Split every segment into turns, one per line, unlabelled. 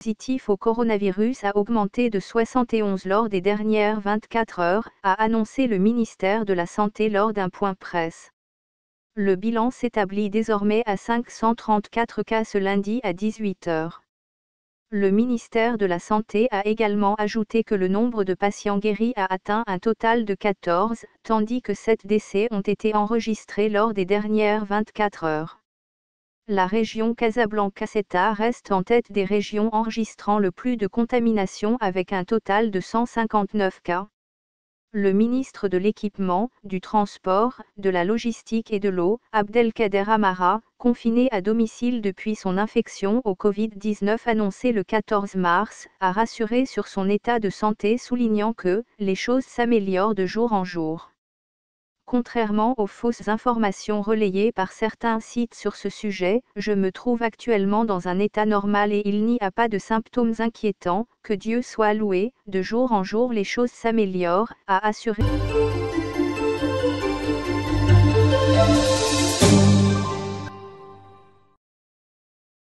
Positif au coronavirus a augmenté de 71 lors des dernières 24 heures, a annoncé le ministère de la Santé lors d'un point presse. Le bilan s'établit désormais à 534 cas ce lundi à 18 heures. Le ministère de la Santé a également ajouté que le nombre de patients guéris a atteint un total de 14, tandis que 7 décès ont été enregistrés lors des dernières 24 heures. La région Casablanca-Ceuta reste en tête des régions enregistrant le plus de contamination avec un total de 159 cas. Le ministre de l'Équipement, du Transport, de la Logistique et de l'Eau, Abdelkader Amara, confiné à domicile depuis son infection au Covid-19 annoncé le 14 mars, a rassuré sur son état de santé soulignant que « les choses s'améliorent de jour en jour ». Contrairement aux fausses informations relayées par certains sites sur ce sujet, je me trouve actuellement dans un état normal et il n'y a pas de symptômes inquiétants, que Dieu soit loué, de jour en jour les choses s'améliorent, a assuré.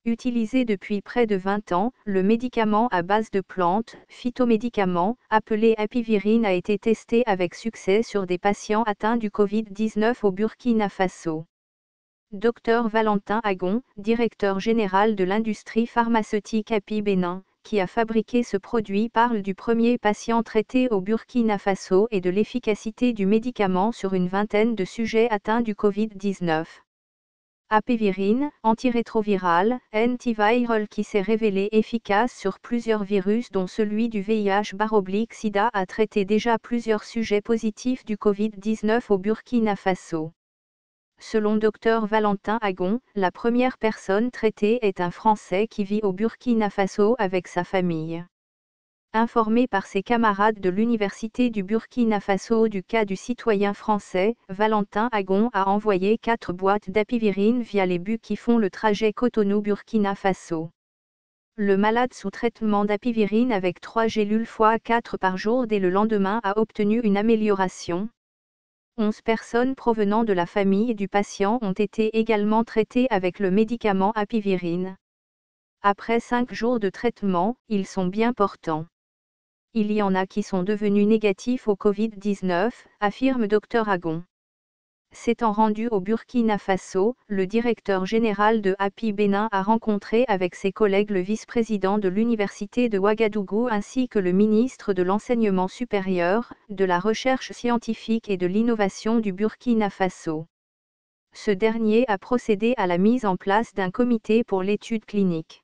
Utilisé depuis près de 20 ans, le médicament à base de plantes, phytomédicament, appelé apivirine a été testé avec succès sur des patients atteints du Covid-19 au Burkina Faso. Dr Valentin Agon, directeur général de l'industrie pharmaceutique Api Bénin, qui a fabriqué ce produit parle du premier patient traité au Burkina Faso et de l'efficacité du médicament sur une vingtaine de sujets atteints du Covid-19. Apivirine, antirétroviral, antiviral qui s'est révélé efficace sur plusieurs virus dont celui du VIH/SIDA a traité déjà plusieurs sujets positifs du Covid-19 au Burkina Faso. Selon Dr Valentin Agon, la première personne traitée est un Français qui vit au Burkina Faso avec sa famille. Informé par ses camarades de l'Université du Burkina Faso du cas du citoyen français, Valentin Agon a envoyé 4 boîtes d'apivirine via les bus qui font le trajet Cotonou-Burkina Faso. Le malade sous traitement d'apivirine avec 3 gélules x 4 par jour dès le lendemain a obtenu une amélioration. 11 personnes provenant de la famille du patient ont été également traitées avec le médicament apivirine. Après 5 jours de traitement, ils sont bien portants. Il y en a qui sont devenus négatifs au Covid-19, affirme Dr Agon. S'étant rendu au Burkina Faso, le directeur général de Api Bénin a rencontré avec ses collègues le vice-président de l'université de Ouagadougou ainsi que le ministre de l'Enseignement supérieur, de la Recherche scientifique et de l'innovation du Burkina Faso. Ce dernier a procédé à la mise en place d'un comité pour l'étude clinique.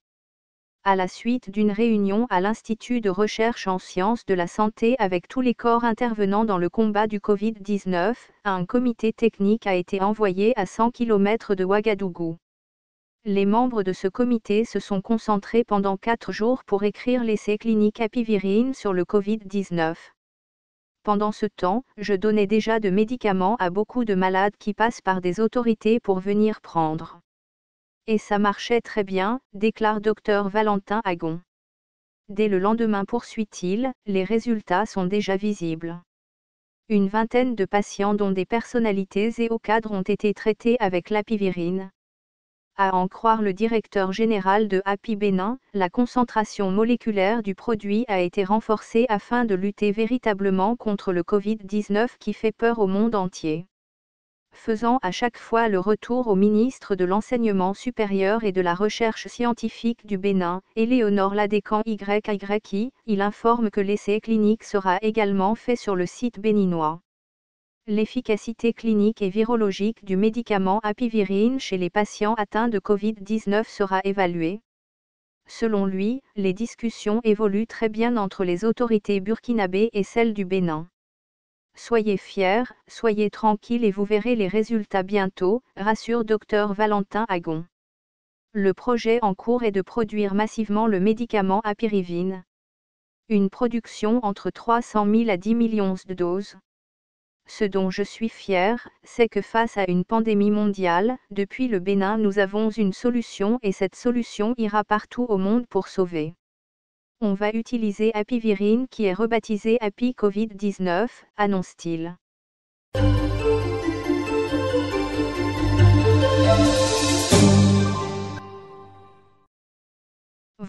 À la suite d'une réunion à l'Institut de recherche en sciences de la santé avec tous les corps intervenant dans le combat du Covid-19, un comité technique a été envoyé à 100 km de Ouagadougou. Les membres de ce comité se sont concentrés pendant 4 jours pour écrire l'essai clinique apivirine sur le Covid-19. Pendant ce temps, je donnais déjà de médicaments à beaucoup de malades qui passent par des autorités pour venir prendre. Et ça marchait très bien, déclare Dr Valentin Agon. Dès le lendemain poursuit-il, les résultats sont déjà visibles. Une vingtaine de patients dont des personnalités et hauts cadres ont été traités avec l'apivirine. À en croire le directeur général de Api Bénin, la concentration moléculaire du produit a été renforcée afin de lutter véritablement contre le Covid-19 qui fait peur au monde entier. Faisant à chaque fois le retour au ministre de l'Enseignement supérieur et de la Recherche scientifique du Bénin, Éléonore Ladécan YYI, il informe que l'essai clinique sera également fait sur le site béninois. L'efficacité clinique et virologique du médicament apivirine chez les patients atteints de Covid-19 sera évaluée. Selon lui, les discussions évoluent très bien entre les autorités burkinabées et celles du Bénin. Soyez fiers, soyez tranquilles et vous verrez les résultats bientôt, rassure Dr Valentin Agon. Le projet en cours est de produire massivement le médicament apivirine. Une production entre 300 000 à 10 millions de doses. Ce dont je suis fier, c'est que face à une pandémie mondiale, depuis le Bénin nous avons une solution et cette solution ira partout au monde pour sauver. On va utiliser apivirine qui est rebaptisé Api Covid-19, annonce-t-il.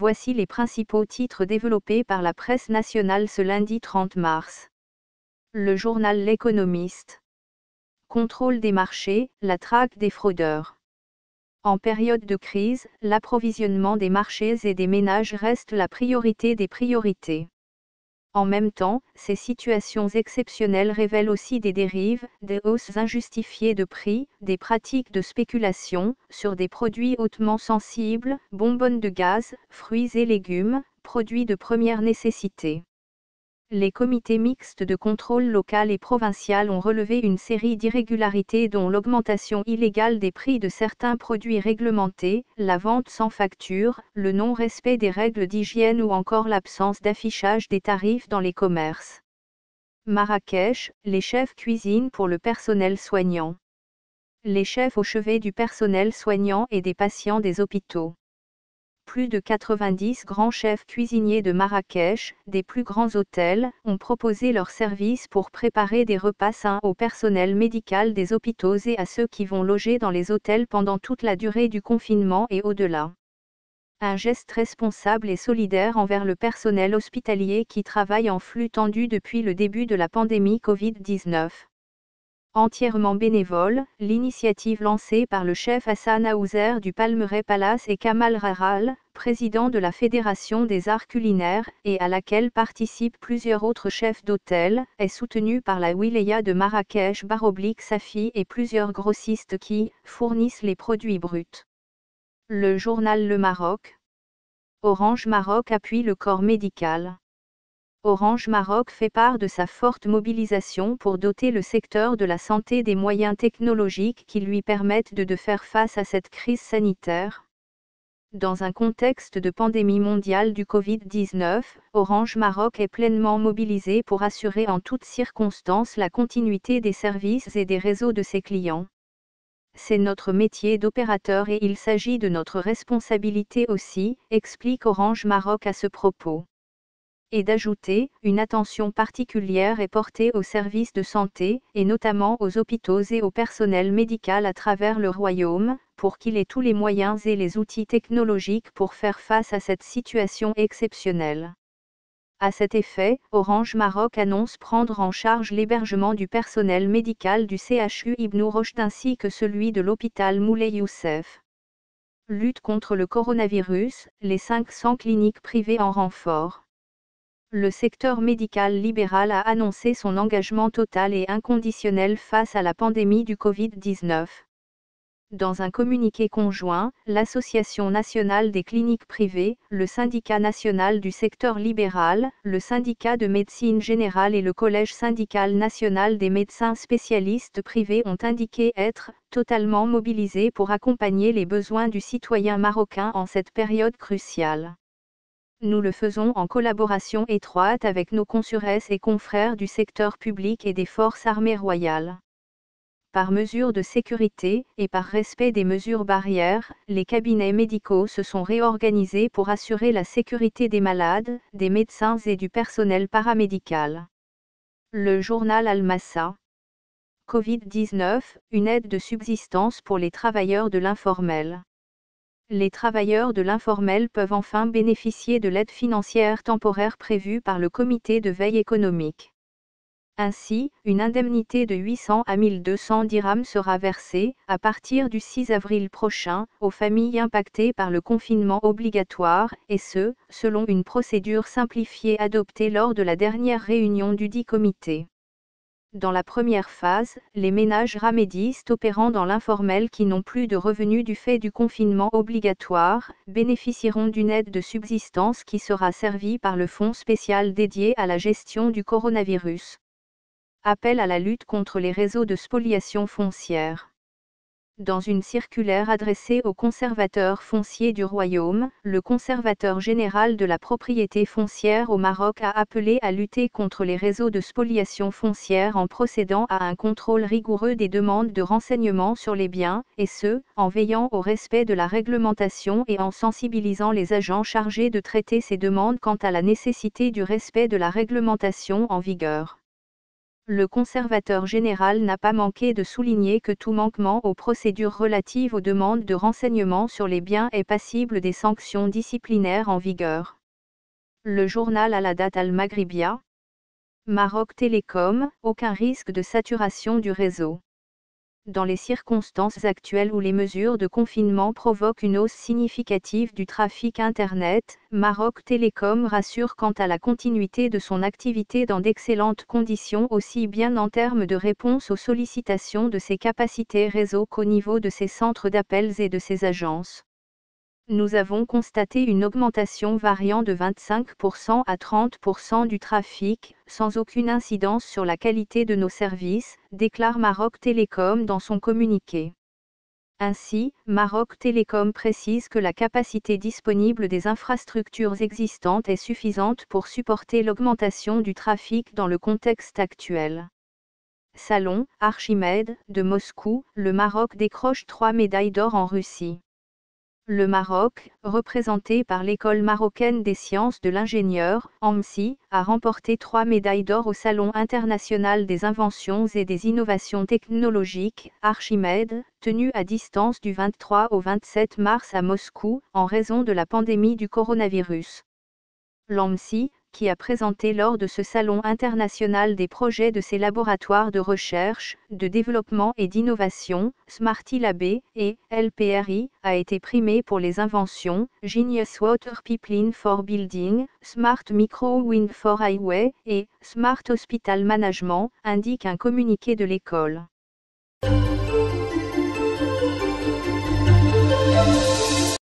Voici les principaux titres développés par la presse nationale ce lundi 30 mars. Le journal L'Économiste. Contrôle des marchés, la traque des fraudeurs. En période de crise, l'approvisionnement des marchés et des ménages reste la priorité des priorités. En même temps, ces situations exceptionnelles révèlent aussi des dérives, des hausses injustifiées de prix, des pratiques de spéculation sur des produits hautement sensibles, bonbonnes de gaz, fruits et légumes, produits de première nécessité. Les comités mixtes de contrôle local et provincial ont relevé une série d'irrégularités dont l'augmentation illégale des prix de certains produits réglementés, la vente sans facture, le non-respect des règles d'hygiène ou encore l'absence d'affichage des tarifs dans les commerces. Marrakech, les chefs cuisinent pour le personnel soignant. Les chefs au chevet du personnel soignant et des patients des hôpitaux. Plus de 90 grands chefs cuisiniers de Marrakech, des plus grands hôtels, ont proposé leurs services pour préparer des repas sains au personnel médical des hôpitaux et à ceux qui vont loger dans les hôtels pendant toute la durée du confinement et au-delà. Un geste responsable et solidaire envers le personnel hospitalier qui travaille en flux tendu depuis le début de la pandémie Covid-19. Entièrement bénévole, l'initiative lancée par le chef Hassan Aouzer du Palmeraie Palace et Kamal Raral, président de la Fédération des arts culinaires, et à laquelle participent plusieurs autres chefs d'hôtel, est soutenue par la wilaya de Marrakech Safi et plusieurs grossistes qui fournissent les produits bruts. Le journal Le Maroc. Orange Maroc appuie le corps médical. Orange Maroc fait part de sa forte mobilisation pour doter le secteur de la santé des moyens technologiques qui lui permettent de faire face à cette crise sanitaire. Dans un contexte de pandémie mondiale du Covid-19, Orange Maroc est pleinement mobilisé pour assurer en toutes circonstances la continuité des services et des réseaux de ses clients. C'est notre métier d'opérateur et il s'agit de notre responsabilité aussi, explique Orange Maroc à ce propos. Et d'ajouter, une attention particulière est portée aux services de santé, et notamment aux hôpitaux et au personnel médical à travers le royaume, pour qu'il ait tous les moyens et les outils technologiques pour faire face à cette situation exceptionnelle. À cet effet, Orange Maroc annonce prendre en charge l'hébergement du personnel médical du CHU Ibn Rushd ainsi que celui de l'hôpital Moulay Youssef. Lutte contre le coronavirus, les 500 cliniques privées en renfort. Le secteur médical libéral a annoncé son engagement total et inconditionnel face à la pandémie du Covid-19. Dans un communiqué conjoint, l'Association nationale des cliniques privées, le syndicat national du secteur libéral, le syndicat de médecine générale et le collège syndical national des médecins spécialistes privés ont indiqué être totalement mobilisés pour accompagner les besoins du citoyen marocain en cette période cruciale. Nous le faisons en collaboration étroite avec nos consurès et confrères du secteur public et des forces armées royales. Par mesure de sécurité, et par respect des mesures barrières, les cabinets médicaux se sont réorganisés pour assurer la sécurité des malades, des médecins et du personnel paramédical. Le journal Al-Massa. Covid-19, une aide de subsistance pour les travailleurs de l'informel. Les travailleurs de l'informel peuvent enfin bénéficier de l'aide financière temporaire prévue par le comité de veille économique. Ainsi, une indemnité de 800 à 1200 dirhams sera versée, à partir du 6 avril prochain, aux familles impactées par le confinement obligatoire, et ce, selon une procédure simplifiée adoptée lors de la dernière réunion du dit comité. Dans la première phase, les ménages ramédistes opérant dans l'informel qui n'ont plus de revenus du fait du confinement obligatoire, bénéficieront d'une aide de subsistance qui sera servie par le fonds spécial dédié à la gestion du coronavirus. Appel à la lutte contre les réseaux de spoliation foncière. Dans une circulaire adressée au conservateur foncier du Royaume, le conservateur général de la propriété foncière au Maroc a appelé à lutter contre les réseaux de spoliation foncière en procédant à un contrôle rigoureux des demandes de renseignements sur les biens, et ce, en veillant au respect de la réglementation et en sensibilisant les agents chargés de traiter ces demandes quant à la nécessité du respect de la réglementation en vigueur. Le conservateur général n'a pas manqué de souligner que tout manquement aux procédures relatives aux demandes de renseignements sur les biens est passible des sanctions disciplinaires en vigueur. Le journal à la date Al-Maghribia. Maroc Télécom, aucun risque de saturation du réseau. Dans les circonstances actuelles où les mesures de confinement provoquent une hausse significative du trafic Internet, Maroc Télécom rassure quant à la continuité de son activité dans d'excellentes conditions aussi bien en termes de réponse aux sollicitations de ses capacités réseau qu'au niveau de ses centres d'appels et de ses agences. Nous avons constaté une augmentation variant de 25% à 30% du trafic, sans aucune incidence sur la qualité de nos services, déclare Maroc Télécom dans son communiqué. Ainsi, Maroc Télécom précise que la capacité disponible des infrastructures existantes est suffisante pour supporter l'augmentation du trafic dans le contexte actuel. Salon, Archimède, de Moscou, le Maroc décroche 3 médailles d'or en Russie. Le Maroc, représenté par l'École marocaine des sciences de l'ingénieur, AMSI, a remporté 3 médailles d'or au Salon international des inventions et des innovations technologiques, Archimède, tenu à distance du 23 au 27 mars à Moscou, en raison de la pandémie du coronavirus. L'AMSI, qui a présenté lors de ce salon international des projets de ses laboratoires de recherche, de développement et d'innovation, Smarty-Lab et LPRI, a été primé pour les inventions Genius Water Pipeline for Building, Smart Micro Wind for Highway et Smart Hospital Management, indique un communiqué de l'école.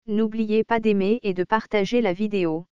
N'oubliez pas d'aimer et de partager la vidéo.